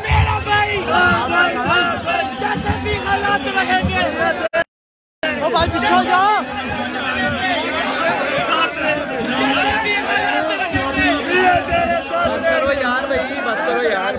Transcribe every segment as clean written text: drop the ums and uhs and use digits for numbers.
मेरा भाई जैसे भी हालात रहेंगे। ओ भाई पीछे हो जाओ। बस करो यार भाई, बस करो यार।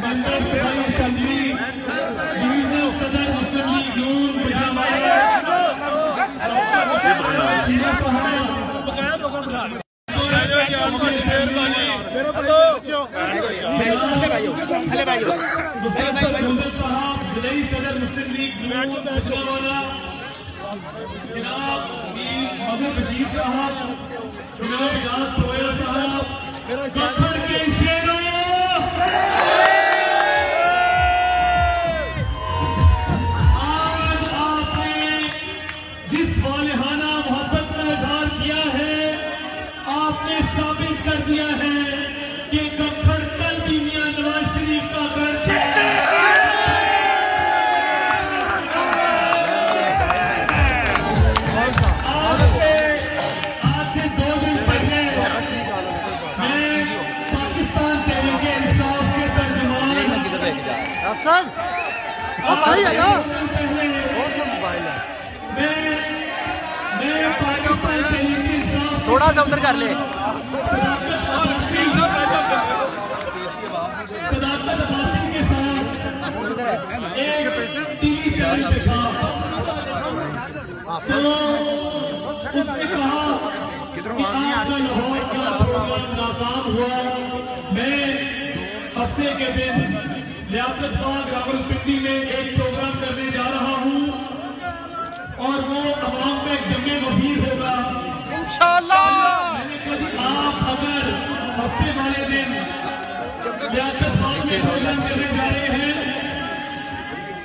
जिस वालिहाना मोहब्बत का इजहार किया है, आपने साबित कर दिया है कि गखड़ कल भी मियां नवाज शरीफ का गढ़ है। आज से 2 दिन पहले मैं पाकिस्तान तहरीक इंसाफ के तर्जुमान थोड़ा सा उधर कर ले। सदाकत वासिफ के साथ एक टीवी चैनल पे था, तो उसने कहा कि आपका लाहौर का प्रोग्राम नाकाम हुआ। मैं हफ्ते के दिन लियाकत बाग रावलपिंडी में एक प्रोग्राम करने जा रहा हूं और वो अवाम का एक जम्मे गफीर होगा इंशाअल्लाह। मैंने कहा आप अगर हफ्ते वाले दिन लियाकत बाग में प्रोग्राम करने जा रहे हैं,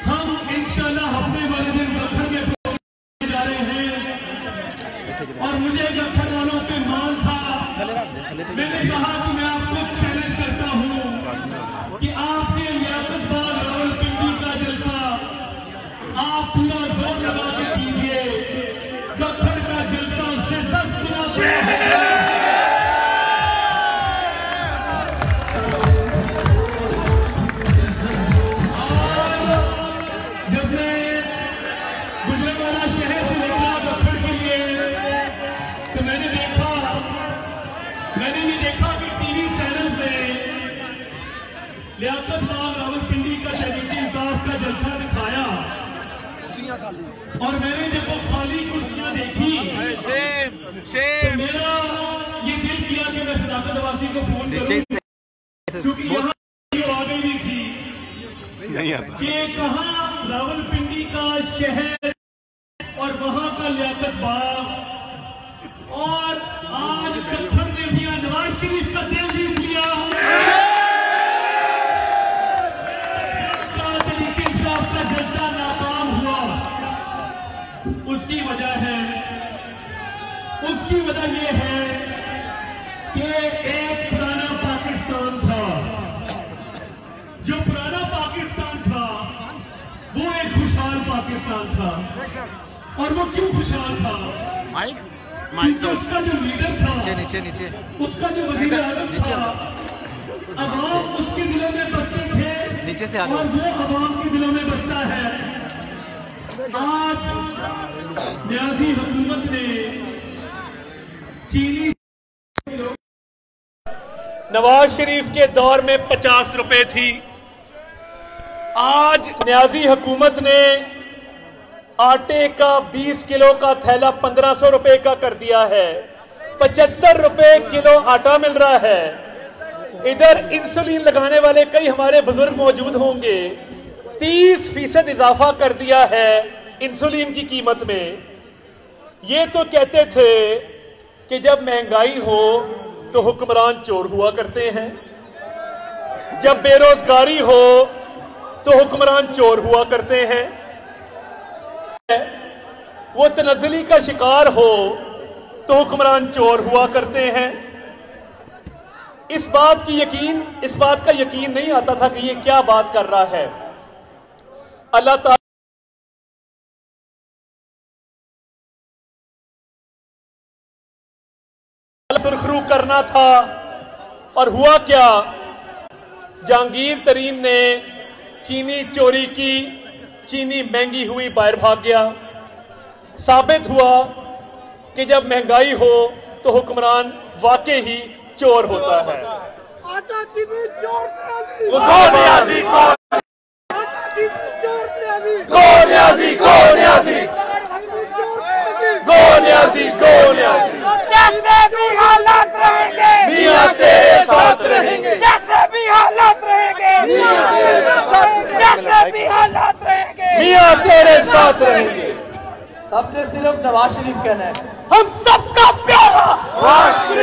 हम इंशाअल्लाह हफ्ते वाले दिन गखड़ में प्रोग्राम करने जा रहे हैं। और मुझे गखड़ वालों पे मान था, मैंने कहा कि मैं आपको चैलेंज करता हूं कि आपके लियाकत बाग रावलपिंडी का जलसा आप पूरा जोर लगा के कीजिए, गखड़ का जलसा उससे 10 गुना जब मैं गुजरांवाला शहर से निकला गखड़ के लिए, तो मैंने भी देखा कि टीवी चैनल में लियाकत बाग रावलपिंडी का तहरीक इंसाफ का जलसा दिखाया और मैंने जब वो खाली कुर्सियां देखी तो मेरा ये दिल किया कि मैं सदाकत वासी को फोन करूं, क्योंकि यहाँ आ गई भी थी नहीं आता कि कहाँ रावलपिंडी का शहर और वहां का लियाकत बाग, और आज गखड़ ने मियां नवाज शरीफ का दिल जीत लिया। तहरीक इंसाफ का जलसा नाकाम हुआ, उसकी वजह यह है कि एक पुराना पाकिस्तान था। जो पुराना पाकिस्तान था वो एक खुशहाल पाकिस्तान था। और वो क्यों खुशहाल था? क्योंकि उसका जो लीडर था, नीचे उसका जो वज़ीर आज़म था, अवाम उसके दिलों में बसते थे, नीचे से और वो अवाम के दिलों में बसता है। आज न्याजी हुकूमत ने चीनी नवाज शरीफ के दौर में 50 रुपए थी, आज न्याजी हुकूमत ने आटे का 20 किलो का थैला 1500 रुपए का कर दिया है। 75 रुपए किलो आटा मिल रहा है। इधर इंसुलिन लगाने वाले कई हमारे बुजुर्ग मौजूद होंगे। 30% इजाफा कर दिया है इंसुलिन की कीमत में। ये तो कहते थे कि जब महंगाई हो तो हुक्मरान चोर हुआ करते हैं, जब बेरोजगारी हो तो हुक्मरान चोर हुआ करते हैं, वो तनज़्ज़ुली का शिकार हो तो हुक्मरान चोर हुआ करते हैं। इस बात का यकीन नहीं आता था कि ये क्या बात कर रहा है। अल्लाह ताला सुरखरू करना था, और हुआ क्या जहांगीर तरीन ने चीनी चोरी की, चीनी महंगी हुई, बाहर भाग गया। साबित हुआ कि जब महंगाई हो तो हुक्मरान वाकई ही चोर होता है। जैसे भी हालात रहेंगे मियां तेरे साथ रहेंगे, जैसे भी हालात रहेंगे जैसे भी हालात रहेंगे मियां तेरे साथ रहेंगे। सबने सिर्फ नवाज शरीफ कहना है, हम सबका प्यारा।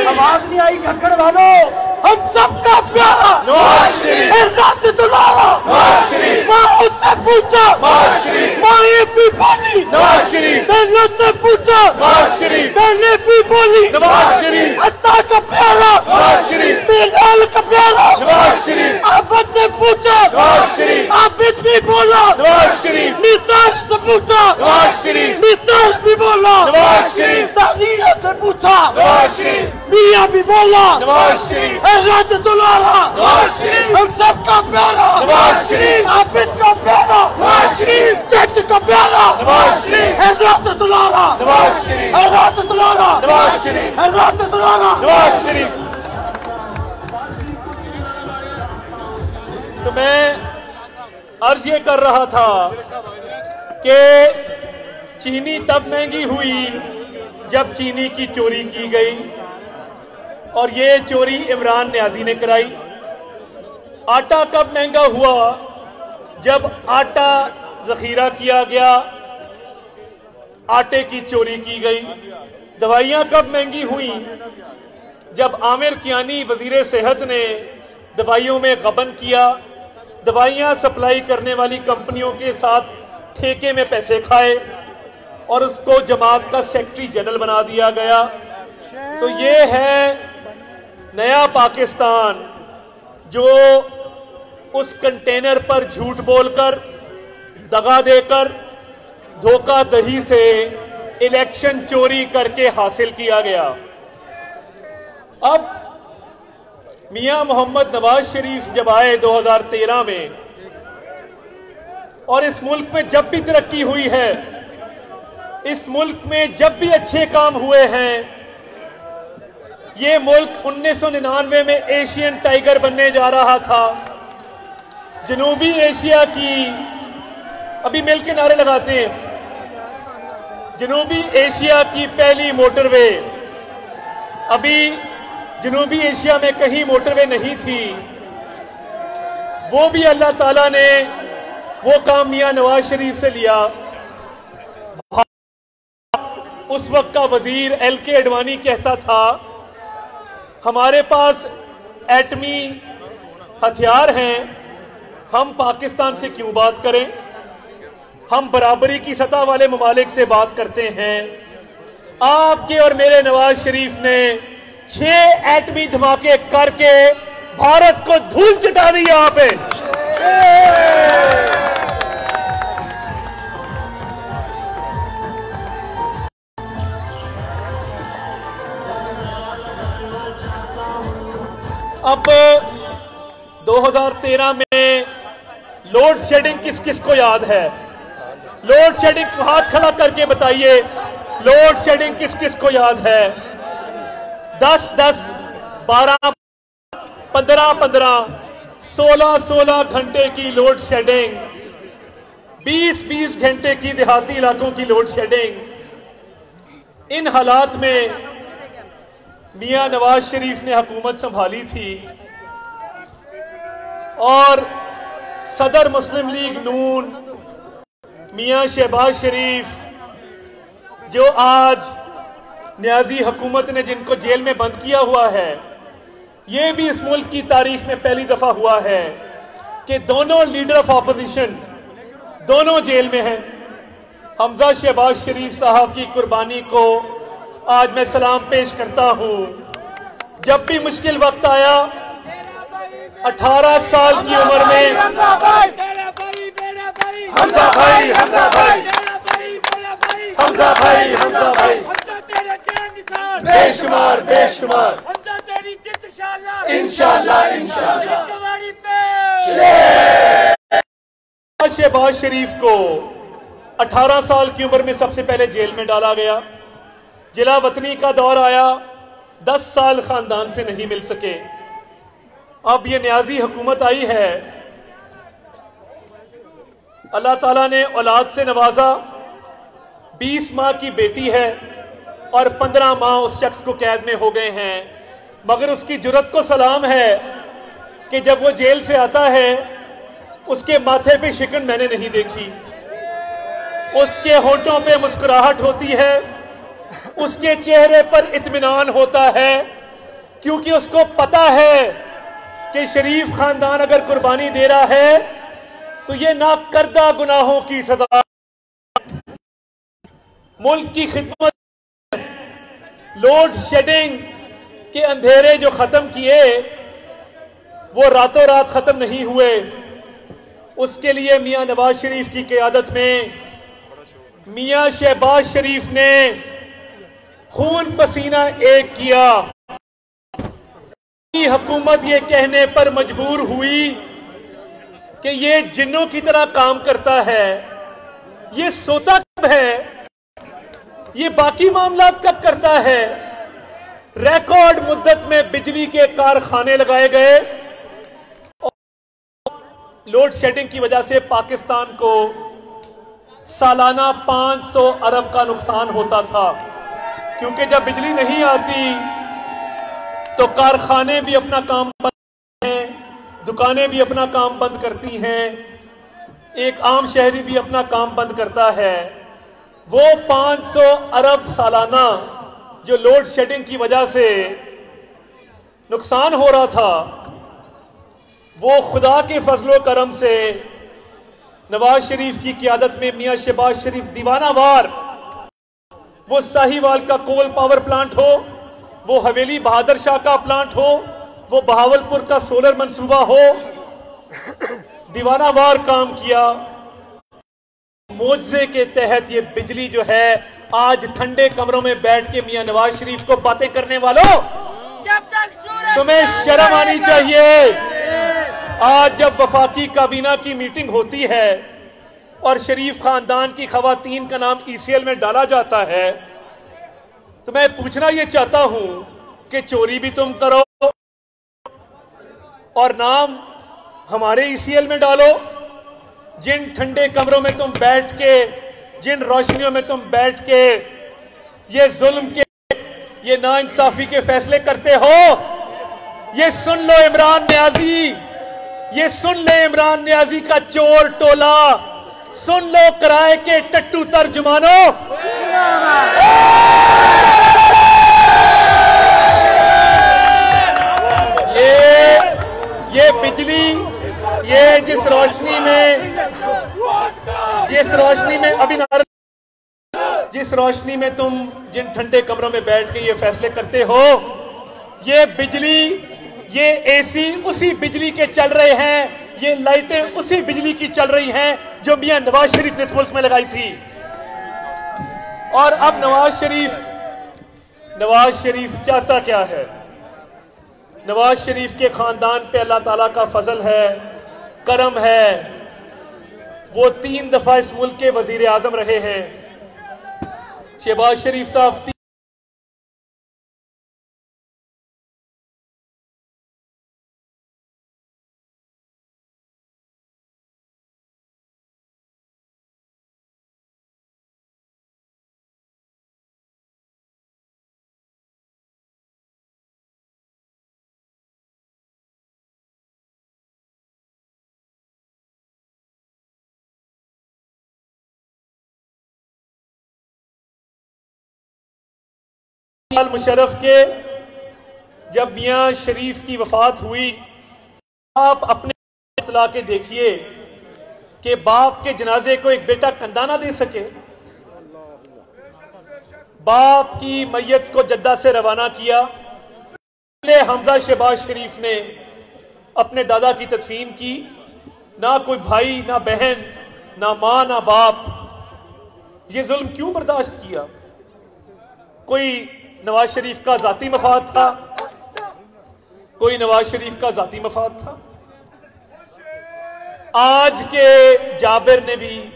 आवाज नहीं आई घक्कड़ वालों, हम सबका प्यारा नवाज शरीफ, राजदुलारा नवाज शरीफ, माँ उससे पूछा, नवाज शरीफ, माँ ये भी बोली, नवाज शरीफ, मैंने उससे पूछा, नवाज शरीफ, मैंने भी बोली, नवाज शरीफ, अत्ता का प्यारा, नवाज शरीफ, बिलाल का प्यारा, नवाज शरीफ, आबद से पूछा, नवाज शरीफ, आबिद भी बोला, नवाज शरीफ, निसार से पूछा, नवाज शरीफ, निसार भी बोला, नवाज शरीफ, तालिया से पूछा, नवाज शरीफ, मियाँ भी बोला, नवाज शरीफ, राजदुलारा, नवाज शरीफ, हम सबका प्यारा, नवाज शरीफ, आबिद का प्यारा, नवाज शरीफ, जज का प्यारा, नवाज शरीफ, राजदुलारा, नवाज शरीफ, राजदुलारा, नवाज शरीफ, राजदुलारा। नवाज शरीफ। तो मैं अर्ज ये कर रहा था कि चीनी तब महंगी हुई जब चीनी की चोरी की गई, और ये चोरी इमरान न्याजी ने कराई। आटा कब महंगा हुआ? जब आटा जखीरा किया गया, आटे की चोरी की गई। दवाइयां कब महंगी हुई? जब आमिर कियानी वजीर सेहत ने दवाइयों में गबन किया, दवाइयां सप्लाई करने वाली कंपनियों के साथ ठेके में पैसे खाए और उसको जमात का सेक्रेटरी जनरल बना दिया गया। तो ये है नया पाकिस्तान, जो उस कंटेनर पर झूठ बोलकर, दगा देकर, धोखा दही से इलेक्शन चोरी करके हासिल किया गया। अब मियां मोहम्मद नवाज शरीफ जब आए 2013 में, और इस मुल्क में जब भी तरक्की हुई है, इस मुल्क में जब भी अच्छे काम हुए हैं, ये मुल्क 1999 में एशियन टाइगर बनने जा रहा था। जनूबी एशिया की, अभी मिल के नारे लगाते हैं, जनूबी एशिया की पहली मोटरवे, अभी जनूबी एशिया में कहीं मोटरवे नहीं थी, वो भी अल्लाह ताला ने वो काम मियां नवाज शरीफ से लिया। उस वक्त का वजीर LK अडवाणी कहता था, हमारे पास एटमी हथियार हैं, हम पाकिस्तान से क्यों बात करें, हम बराबरी की सतह वाले ममालिक से बात करते हैं। आपके और मेरे नवाज शरीफ ने 6 एटमी धमाके करके भारत को धूल चटा दी यहां पे। अब 2013 में लोड शेडिंग किस किस को याद है? लोड शेडिंग हाथ खड़ा करके बताइए, लोड शेडिंग किस किस को याद है? 10-10, 12, 15-15, 16-16 घंटे की लोड शेडिंग, 20-20 घंटे की देहाती इलाकों की लोड शेडिंग। इन हालात में मियां नवाज शरीफ ने हुकूमत संभाली थी और सदर मुस्लिम लीग नून मियां शहबाज शरीफ, जो आज न्याजी हुकूमत ने जिनको जेल में बंद किया हुआ है, ये भी इस मुल्क की तारीख में पहली दफा हुआ है कि दोनों लीडर ऑफ ऑपोजिशन दोनों जेल में हैं। हमजा शहबाज शरीफ साहब की कुर्बानी को आज मैं सलाम पेश करता हूं। जब भी मुश्किल वक्त आया, 18 साल की उम्र में हमजा भाई, हमजा भाई, हमजा भाई, हमजा भाई, हमजा भाई, बेशुमार बेशुमार, इंशाल्लाह इंशाल्लाह, शहबाज शरीफ को 18 साल की उम्र में सबसे पहले जेल में डाला गया। जिला वतनी का दौर आया, 10 साल खानदान से नहीं मिल सके। अब ये न्याजी हुकूमत आई है, अल्लाह ताला ने औलाद से नवाजा, 20 माह की बेटी है और 15 माह उस शख्स को कैद में हो गए हैं। मगर उसकी जुर्रत को सलाम है कि जब वो जेल से आता है उसके माथे पे शिकन मैंने नहीं देखी, उसके होठों पे मुस्कुराहट होती है, उसके चेहरे पर इत्मीनान होता है, क्योंकि उसको पता है कि शरीफ खानदान अगर कुर्बानी दे रहा है तो ये नाकर्दा गुनाहों की सजा। मुल्क की खिदमत, लोड शेडिंग के अंधेरे जो खत्म किए वो रातों रात खत्म नहीं हुए। उसके लिए मियां नवाज शरीफ की क़यादत में मियां शहबाज शरीफ ने खून पसीना एक किया। हुकूमत ये कहने पर मजबूर हुई कि ये जिन्नों की तरह काम करता है, ये सोता कब है, ये बाकी मामलात कब करता है। रिकॉर्ड मुद्दत में बिजली के कारखाने लगाए गए। लोड शेडिंग की वजह से पाकिस्तान को सालाना 500 अरब का नुकसान होता था, क्योंकि जब बिजली नहीं आती तो कारखाने भी अपना काम बंद करते हैं, दुकानें भी अपना काम बंद करती हैं, एक आम शहरी भी अपना काम बंद करता है। वो 500 अरब सालाना जो लोड शेडिंग की वजह से नुकसान हो रहा था, वो खुदा के फजलो करम से नवाज शरीफ की क़यादत में मियां शहबाज शरीफ दीवानावार, वो साहिवाल का कोल पावर प्लांट हो, वो हवेली बहादुर शाह का प्लांट हो, वो बहावलपुर का सोलर मंसूबा हो, दीवानावार काम किया। मोजे के तहत ये बिजली जो है आज ठंडे कमरों में बैठ के मियां नवाज शरीफ को बातें करने वालों, तुम्हें शर्म आनी चाहिए। आज जब वफाकी काबीना की मीटिंग होती है और शरीफ खानदान की खवातीन का नाम ECL में डाला जाता है, तो मैं पूछना यह चाहता हूं कि चोरी भी तुम करो और नाम हमारे ECL में डालो। जिन ठंडे कमरों में तुम बैठ के, जिन रोशनियों में तुम बैठ के ये जुल्म के, ये नाइंसाफी के फैसले करते हो, ये सुन लो इमरान न्याजी, ये सुन ले इमरान न्याजी का चोर टोला, सुन लो किराए के टट्टू तर्जुमानों। ये बिजली, ये जिस रोशनी में अभी जिस रोशनी में तुम जिन ठंडे कमरों में बैठ के ये फैसले करते हो, ये बिजली, ये AC उसी बिजली के चल रहे हैं, ये लाइटें उसी बिजली की चल रही हैं जो मियां नवाज शरीफ ने इस मुल्क में लगाई थी। और अब नवाज शरीफ चाहता क्या है? नवाज शरीफ के खानदान पे अल्लाह ताला का फजल है, करम है। वो 3 दफा इस मुल्क के वजीर आजम रहे हैं। शहबाज शरीफ साहब मुशर्रफ के जब मियां शरीफ की वफात हुई, आप अपने इतला के देखिए कि बाप के जनाजे को एक बेटा कंधा ना दे सके। बाप की मैयत को जद्दा से रवाना किया। हमजा शहबाज शरीफ ने अपने दादा की तदफीन की। ना कोई भाई, ना बहन, ना मां, ना बाप। ये जुल्म क्यों बर्दाश्त किया? कोई नवाज शरीफ का जाती मफाद था? कोई नवाज शरीफ का जाती मफाद था? आज के जाबिर ने भी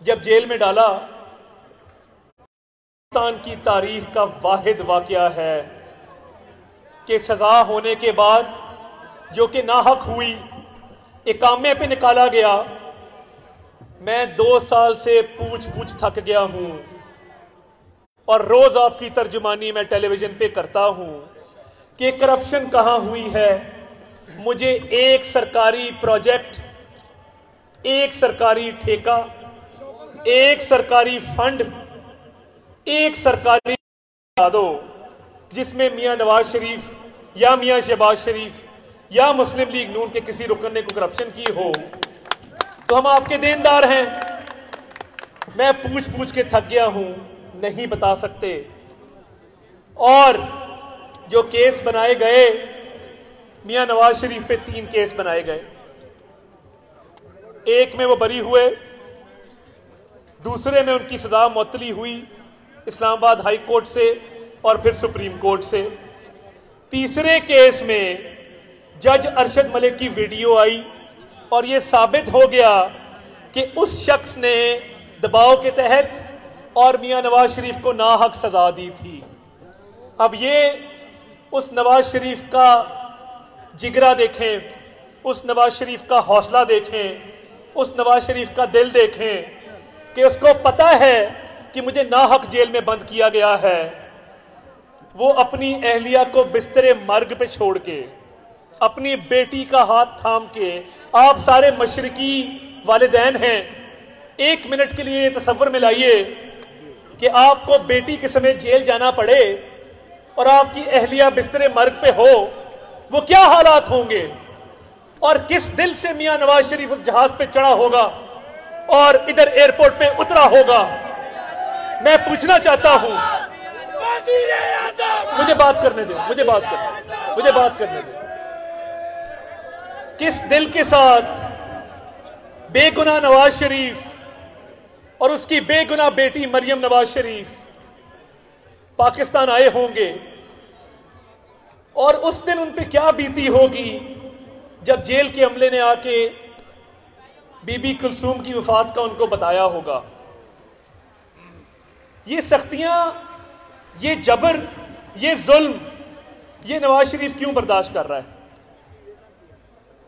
जब जेल में डाला, पाकिस्तान की तारीख का वाहिद वाकया है कि सजा होने के बाद जो कि नाहक हुई, इकामे पे निकाला गया। मैं 2 साल से पूछ थक गया हूं और रोज आपकी तर्जुमानी मैं टेलीविजन पे करता हूं कि करप्शन कहां हुई है। मुझे एक सरकारी प्रोजेक्ट, एक सरकारी ठेका, एक सरकारी फंड, एक सरकारी दो जिसमें मियां नवाज शरीफ या मियां शहबाज शरीफ या मुस्लिम लीग नून के किसी रुकन ने कोई करप्शन की हो, तो हम आपके देनदार हैं। मैं पूछ के थक गया हूं, नहीं बता सकते। और जो केस बनाए गए, मियां नवाज शरीफ पे 3 केस बनाए गए। एक में वो बरी हुए, दूसरे में उनकी सजा मुअत्तली हुई इस्लामाबाद हाई कोर्ट से और फिर सुप्रीम कोर्ट से। तीसरे केस में जज अरशद मलिक की वीडियो आई और यह साबित हो गया कि उस शख्स ने दबाव के तहत और मियां नवाज शरीफ को नाहक सजा दी थी। अब ये उस नवाज शरीफ का जिगरा देखें, उस नवाज शरीफ का हौसला देखें, उस नवाज शरीफ का दिल देखें कि उसको पता है कि मुझे नाहक जेल में बंद किया गया है। वो अपनी अहलिया को बिस्तरे मर्ग पे छोड़ के, अपनी बेटी का हाथ थाम के, आप सारे मशरकी वालिदैन हैं, 1 मिनट के लिए तसव्वुर में लाइए कि आपको बेटी के समय जेल जाना पड़े और आपकी अहलिया बिस्तरे मर्ग पे हो, वो क्या हालात होंगे और किस दिल से मियां नवाज शरीफ उस जहाज पे चढ़ा होगा और इधर एयरपोर्ट पे उतरा होगा। मैं पूछना चाहता हूं, मुझे बात करने दे, मुझे बात करने दे। किस दिल के साथ बेगुनाह नवाज शरीफ और उसकी बेगुनाह बेटी मरियम नवाज शरीफ पाकिस्तान आए होंगे और उस दिन उन पे क्या बीती होगी जब जेल के अमले ने आके बीबी कुलसूम की वफात का उनको बताया होगा। ये सख्तियां, ये जबर, ये जुल्म, ये नवाज शरीफ क्यों बर्दाश्त कर रहा है?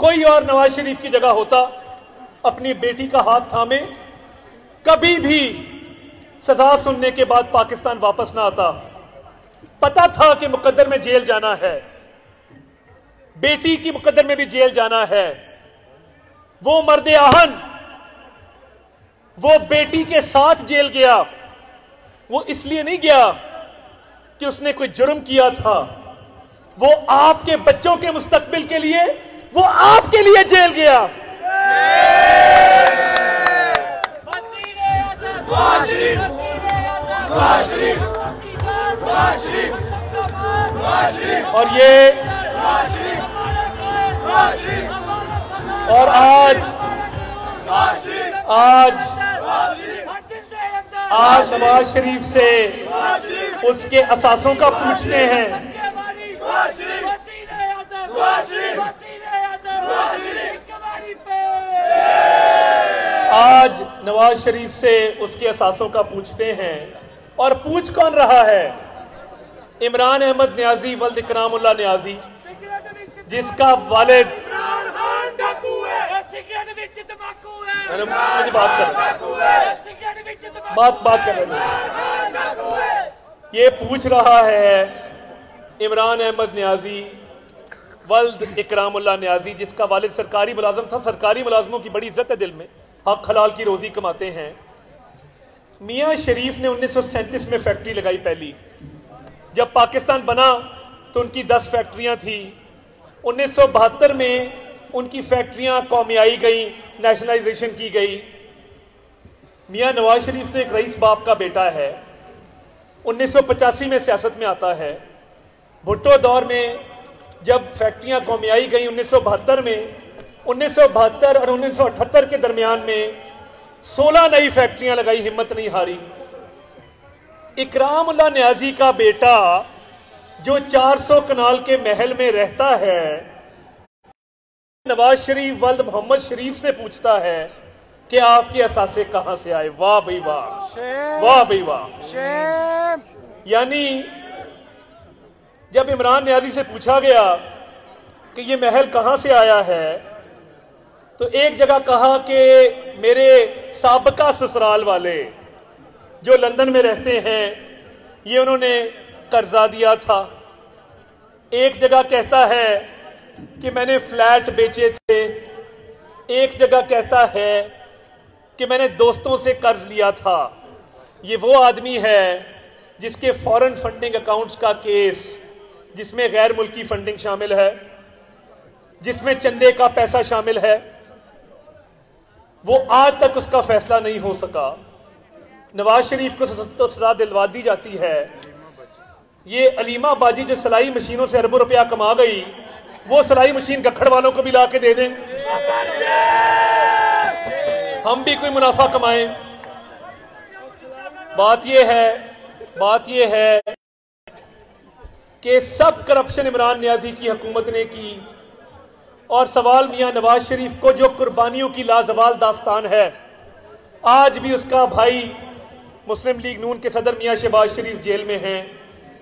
कोई और नवाज शरीफ की जगह होता, अपनी बेटी का हाथ थामे, कभी भी सजा सुनने के बाद पाकिस्तान वापस ना आता। पता था कि मुकद्दर में जेल जाना है, बेटी की मुकद्दर में भी जेल जाना है। वो मर्द आहन, वो बेटी के साथ जेल गया। वो इसलिए नहीं गया कि उसने कोई जुर्म किया था, वो आपके बच्चों के मुस्तकबिल के लिए, वो आपके लिए जेल गया। और ये और आज नवाज शरीफ से उसके असासों का पूछते हैं। आज नवाज शरीफ से उसके असासों का पूछते हैं। और पूछ कौन रहा है? इमरान अहमद न्याजी वल्द इकरामुल्लाह न्याजी, जिसका वालिद बात कर रहे हैं। ये पूछ रहा है इमरान अहमद न्याजी वल्द इकरामुल्लाह न्याजी, जिसका वालिद सरकारी मुलाजिम था। सरकारी मुलाजिमों की बड़ी इज्जत है दिल में, हक हलाल की रोजी कमाते हैं। मियां शरीफ ने 1937 में फैक्ट्री लगाई पहली। जब पाकिस्तान बना तो उनकी 10 फैक्ट्रियां थी। 1972 में उनकी फैक्ट्रियां कौमियाई गई, नेशनलाइजेशन की गई। मियां नवाज शरीफ तो एक रईस बाप का बेटा है। 1985 में सियासत में आता है। भुट्टो दौर में जब फैक्ट्रियां कौमियाई गई 1972 में, 1972 और 1978 के दरमियान में 16 नई फैक्ट्रियां लगाई, हिम्मत नहीं हारी। इकरामुल्लाह न्याजी का बेटा जो 400 कनाल के महल में रहता है, नवाज शरीफ वल्द मोहम्मद शरीफ से पूछता है कि आपके असासे कहां से आए। वाह भाई वाह, वाह भाई वाह। यानी जब इमरान नियाजी से पूछा गया कि ये महल कहां से आया है, तो एक जगह कहा कि मेरे साबका ससुराल वाले जो लंदन में रहते हैं ये उन्होंने कर्जा दिया था। एक जगह कहता है कि मैंने फ्लैट बेचे थे। एक जगह कहता है कि मैंने दोस्तों से कर्ज लिया था। ये वो आदमी है जिसके फॉरेन फंडिंग अकाउंट्स का केस, जिसमें गैर मुल्की फंडिंग शामिल है, जिसमें चंदे का पैसा शामिल है, वो आज तक उसका फैसला नहीं हो सका। नवाज शरीफ को तो सजा दिलवा दी जाती है। ये अलीमा बाजी जो सिलाई मशीनों से अरबों रुपया कमा गई, वो सिलाई मशीन गखड़ वालों को भी ला के दे दें, हम भी कोई मुनाफा कमाएं। बात यह है कि सब करप्शन इमरान नियाजी की हुकूमत ने की। और सवाल मियां नवाज शरीफ को जो कुर्बानियों की लाजवाल दास्तान है, आज भी उसका भाई मुस्लिम लीग नून के सदर मियां शहबाज शरीफ जेल में हैं,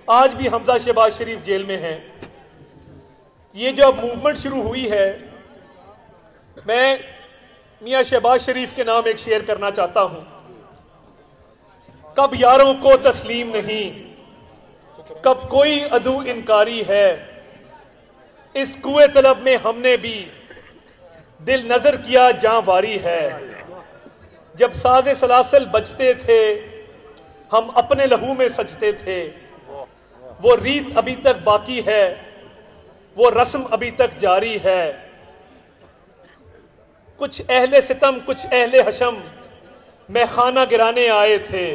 आज भी हमजा शहबाज शरीफ जेल में हैं। ये जो मूवमेंट शुरू हुई है, मैं मियां शहबाज शरीफ के नाम एक शेयर करना चाहता हूं। कब यारों को तस्लीम नहीं, कब कोई अदू इनकारी है, इस कुएं तलब में हमने भी दिल नजर किया जां वारी है। जब साजे सलासल बजते थे हम अपने लहू में सजते थे, वो रीत अभी तक बाकी है, वो रस्म अभी तक जारी है। कुछ अहले सितम कुछ अहले हशम मैं खाना गिराने आए थे,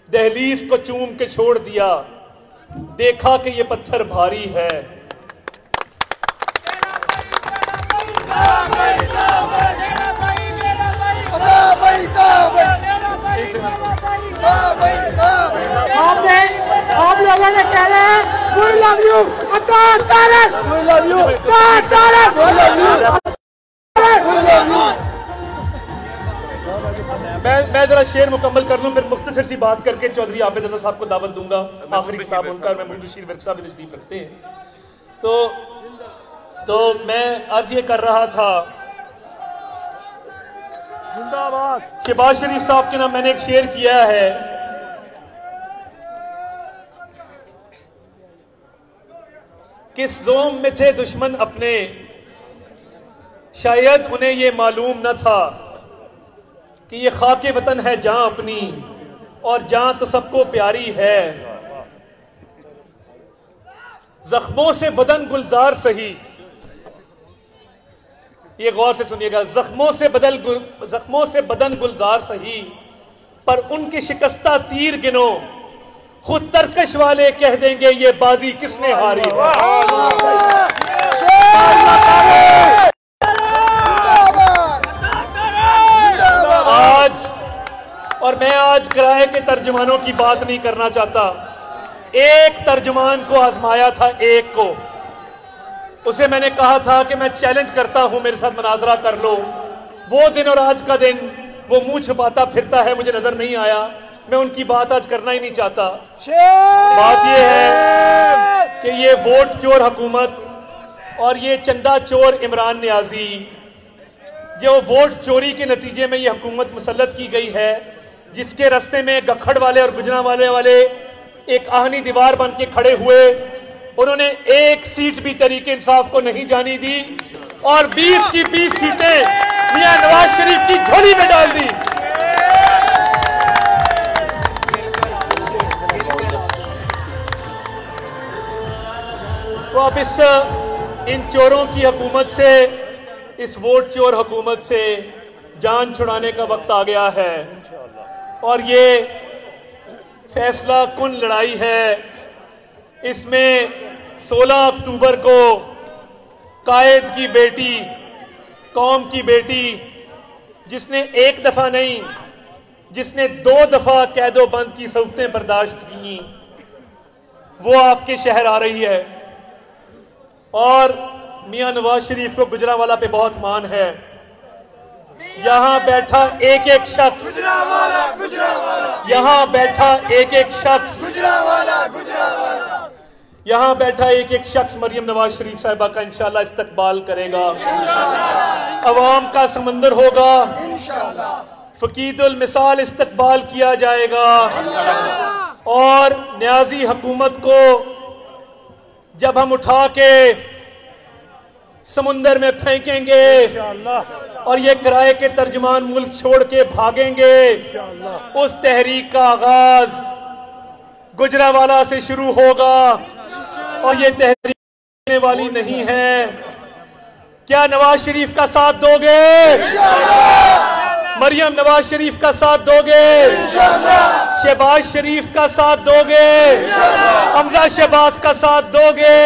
दहलीज को चूम के छोड़ दिया, देखा कि ये पत्थर भारी है। आप लोगों ने कह रहे हैं we love you, we love you, मैं जरा शेर मुकम्मल कर लूं, फिर मुख्तसर सी बात करके चौधरी आबिद रजा साहब को दावत दूंगा। आखिरी साहब उनका, मैं मुंशी वर्क साहब तशरीफ रखते हैं। तो मैं अर्ज ये कर रहा था, शहबाज शरीफ साहब के नाम मैंने एक शेर किया है, किस जोम में थे दुश्मन अपने, शायद उन्हें यह मालूम न था कि ये खाके वतन है जहां अपनी, और जहां तो सबको प्यारी है। जख्मों से बदन गुलजार सही, ये गौर से सुनिएगा, जख्मों से बदन गुलजार सही, पर उनके शिकस्ता तीर गिनो, खुद तरकश वाले कह देंगे ये बाजी किसने हारी है। आज, और मैं आज किराए के तर्जुमानों की बात नहीं करना चाहता, एक तर्जुमान को आजमाया था, एक को, उसे मैंने कहा था कि मैं चैलेंज करता हूं, मेरे साथ मुनाजरा कर लो। वो दिन और आज का दिन वो मुंह छुपाता फिरता है, मुझे नजर नहीं आया। मैं उनकी बात आज करना ही नहीं चाहता। बात यह है कि ये वोट चोर हुकूमत और ये चंदा चोर इमरान नियाजी, जो वोट चोरी के नतीजे में ये हुकूमत मुसल्लत की गई है, जिसके रास्ते में गखड़ वाले और गुजरांवाले वाले एक आहनी दीवार बन के खड़े हुए, उन्होंने एक सीट भी तरीके इंसाफ को नहीं जानी दी, और 20 की 20 सीटें मियां नवाज शरीफ की झोली में डाल दी। तो अब इन चोरों की हुकूमत से, इस वोट चोर हुकूमत से जान छुड़ाने का वक्त आ गया है। और ये फैसला कुन लड़ाई है, इसमें 16 अक्टूबर को कायद की बेटी, कौम की बेटी, जिसने एक दफा नहीं, जिसने 2 दफा कैदो बंद की सऊकतें बर्दाश्त की, वो आपके शहर आ रही है। और मियां नवाज शरीफ को गुजरांवाला पे बहुत मान है। यहां बैठा एक एक शख्स, यहां बैठा एक एक शख्स, यहां बैठा एक एक शख्स मरियम नवाज शरीफ साहिबा का इंशाल्लाह इस्तकबाल करेगा। अवाम का समंदर होगा, फकीदुल मिसाल इस्तकबाल किया जाएगा और न्याजी हुकूमत को जब हम उठा के समुंदर में फेंकेंगे और ये किराए के तर्जुमान मुल्क छोड़ के भागेंगे, उस तहरीक का आगाज गुजरांवाला से शुरू होगा और ये तहरीक होने वाली नहीं है। क्या नवाज शरीफ का साथ दोगे? मरियम नवाज शरीफ का साथ दोगे? शहबाज शरीफ का साथ दोगे? हमजा शहबाज का साथ दोगे?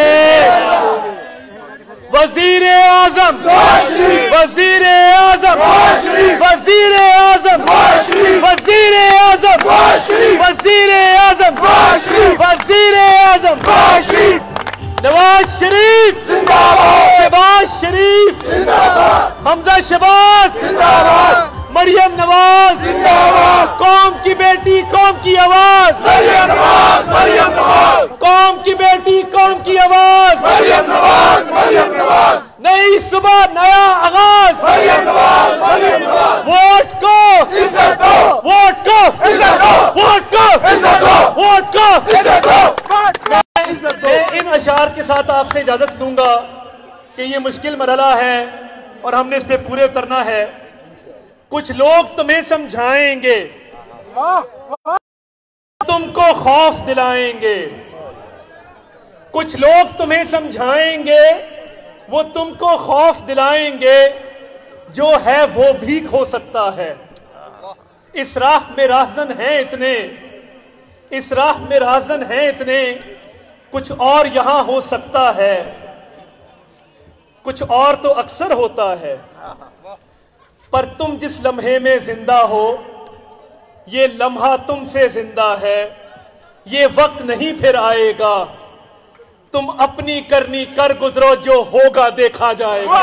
वजीर आजम, वजीर आजम, वजीर आजम, वजीर आजम, वजीर आजम, वजीर आजम नवाज शरीफ, शहबाज शरीफ, हमजा शहबाज, मरियम नवाज, कौम की बेटी, कौम की आवाज, मरियम नवाज, मरियम नवाज, कौम की बेटी, कौम की आवाज, मरियम नवाज, मरियम नवाज, नई सुबह, नया आगाज, मरियम नवाज, मरियम नवाज, वोट को इज्जत दो, वोट को इज्जत दो, वोट को इज्जत दो, वोट को इज्जत दो। मैं इन अशार के साथ आपसे इजाजत दूंगा कि ये मुश्किल मरहला है और हमने इस पे पूरे उतरना है। कुछ लोग तुम्हें समझाएंगे, तुमको खौफ दिलाएंगे, कुछ लोग तुम्हें समझाएंगे, वो तुमको खौफ दिलाएंगे, जो है वो भी हो सकता है। इस राह में राहजन हैं इतने, इस राह में राहजन हैं इतने, कुछ और यहां हो सकता है, कुछ और तो अक्सर होता है। पर तुम जिस लम्हे में जिंदा हो, ये लम्हा तुमसे जिंदा है, ये वक्त नहीं फिर आएगा, तुम अपनी करनी कर गुजरो, जो होगा देखा जाएगा।